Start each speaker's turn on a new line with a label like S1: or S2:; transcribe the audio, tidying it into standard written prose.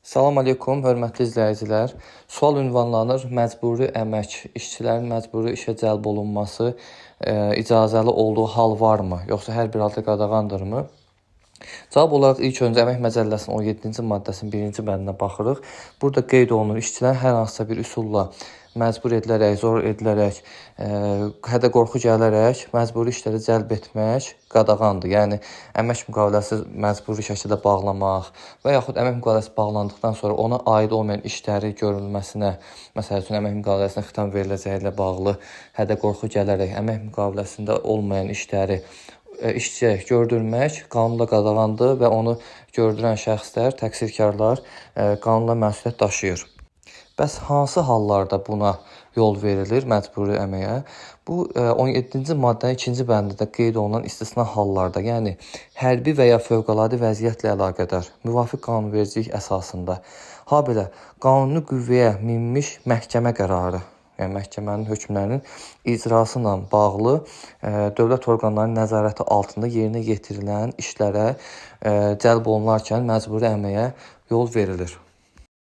S1: Salam aleykum, hörmətli izləyicilər. Sual ünvanlanır: məcburi əmək, işçilərin məcburi işə cəlb olunması icazəli olduğu hal varmı, yoxsa hər bir halda qadağandırmı? Cavab olaraq ilk öncə Əmək Məcəlləsinin 17-ci maddəsinin 1-ci bəndinə baxırıq. Burada qeyd olunur: işçilər hər hansısa bir üsulla məcbur edilərək, zor edilərək, hədə-qorxu gələrək məcburi işlərə cəlb etmək qadağandır. Yəni, əmək müqaviləsi məcburi şəkildə bağlamaq və yaxud əmək müqaviləsi bağlandıqdan sonra ona aid olmayan işləri görülməsinə, məsəl üçün, əmək müqaviləsinə xitam veriləcəyi ilə bağlı hədə-qorxu gələrək əmək müqaviləsində olmayan işləri işçiyə gördürmək qanunla qadağandır və onu gördürən şəxslər, təqsirkarlar qanunla məsuliyyət daşıyır. Bəs hansı hallarda buna yol verilir, məcburi əməyə? Bu, 17-ci maddənin 2-ci bəndində qeyd olunan istisna hallarda, yəni hərbi və ya fövqəladə vəziyyətlə əlaqədar, müvafiq qanunvericilik əsasında, habelə qanuni qüvvəyə minmiş məhkəmə qərarı, yəni məhkəmənin hökmlərinin icrası ilə bağlı dövlət orqanlarının nəzarəti altında yerinə yetirilən işlərə cəlb olunarkən məcburi əməyə yol verilir.